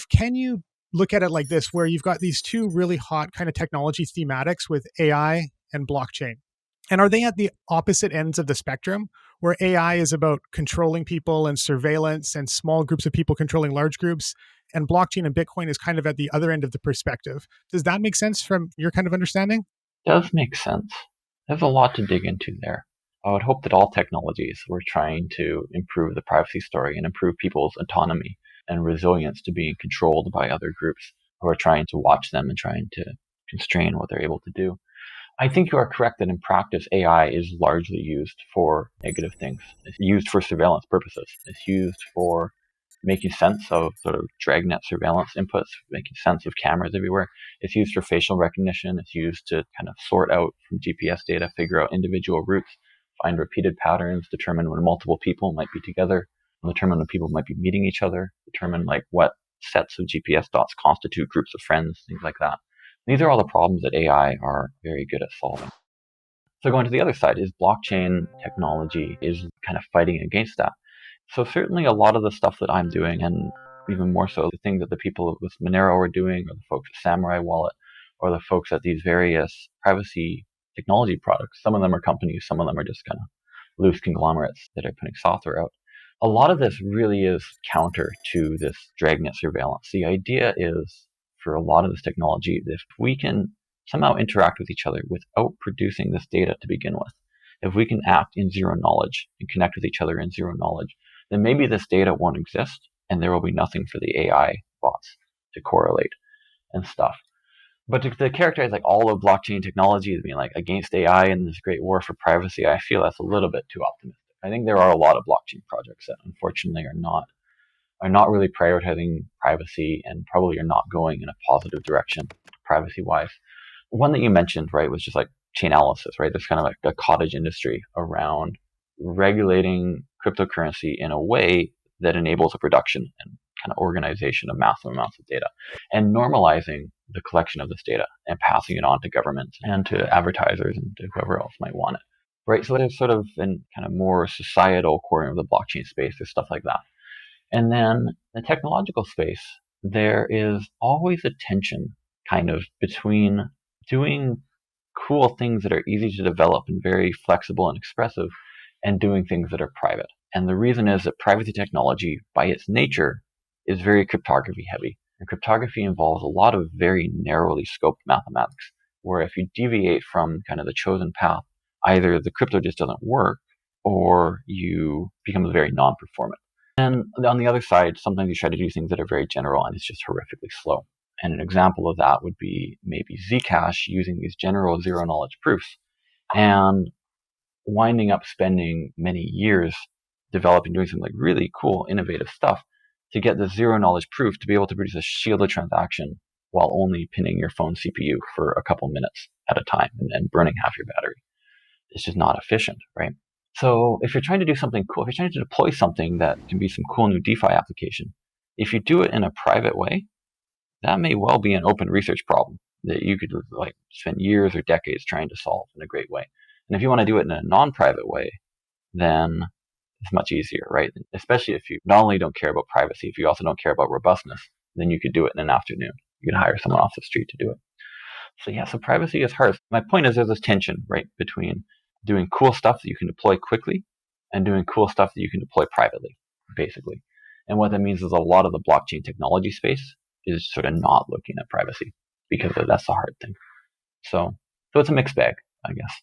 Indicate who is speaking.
Speaker 1: can you look at it like this, where you've got these two really hot kind of technology thematics with AI and blockchain? And are they at the opposite ends of the spectrum, where AI is about controlling people and surveillance and small groups of people controlling large groups, and blockchain and Bitcoin is kind of at the other end of the perspective? Does that make sense from your kind of understanding?
Speaker 2: Does make sense. There's a lot to dig into there. I would hope that all technologies were trying to improve the privacy story and improve people's autonomy and resilience to being controlled by other groups who are trying to watch them and trying to constrain what they're able to do. I think you are correct that in practice, AI is largely used for negative things. It's used for surveillance purposes. It's used for making sense of sort of dragnet surveillance inputs, making sense of cameras everywhere. It's used for facial recognition. It's used to kind of sort out from GPS data, figure out individual routes, find repeated patterns, determine when multiple people might be together, determine when people might be meeting each other, determine like what sets of GPS dots constitute groups of friends, things like that. These are all the problems that AI are very good at solving. So going to the other side is blockchain technology is kind of fighting against that. So certainly a lot of the stuff that I'm doing, and even more so the things that the people with Monero are doing, or the folks at Samurai Wallet, or the folks at these various privacy technology products, some of them are companies, some of them are just kind of loose conglomerates that are putting software out. A lot of this really is counter to this dragnet surveillance. The idea is, for a lot of this technology, if we can somehow interact with each other without producing this data to begin with, if we can act in zero knowledge and connect with each other in zero knowledge, then maybe this data won't exist and there will be nothing for the AI bots to correlate and stuff. But to characterize like all of blockchain technology as being like against AI and this great war for privacy, I feel that's a little bit too optimistic. I think there are a lot of blockchain projects that unfortunately are not really prioritizing privacy and probably are not going in a positive direction privacy-wise. One that you mentioned, right, was just like Chainalysis, right? There's kind of like a cottage industry around regulating cryptocurrency in a way that enables a production and kind of organization of massive amounts of data and normalizing the collection of this data and passing it on to governments and to advertisers and to whoever else might want it, right? So there's sort of in kind of more societal corner of the blockchain space, there's stuff like that. And then the technological space, there is always a tension kind of between doing cool things that are easy to develop and very flexible and expressive and doing things that are private. And the reason is that privacy technology, by its nature, is very cryptography heavy. And cryptography involves a lot of very narrowly scoped mathematics, where if you deviate from kind of the chosen path, either the crypto just doesn't work or you become very non-performant. And on the other side, sometimes you try to do things that are very general and it's just horrifically slow. And an example of that would be maybe Zcash using these general zero knowledge proofs and winding up spending many years developing, doing some like really cool, innovative stuff to get the zero knowledge proof to be able to produce a shielded transaction while only pinning your phone CPU for a couple minutes at a time and burning half your battery. It's just not efficient, right? So if you're trying to do something cool, if you're trying to deploy something that can be some cool new DeFi application, if you do it in a private way, that may well be an open research problem that you could like spend years or decades trying to solve in a great way. And if you want to do it in a non-private way, then it's much easier, right? Especially if you not only don't care about privacy, if you also don't care about robustness, then you could do it in an afternoon. You could hire someone off the street to do it. So yeah, so privacy is hard. My point is there's this tension, right, between doing cool stuff that you can deploy quickly and doing cool stuff that you can deploy privately, basically. And what that means is a lot of the blockchain technology space is sort of not looking at privacy because that's the hard thing. So it's a mixed bag, I guess.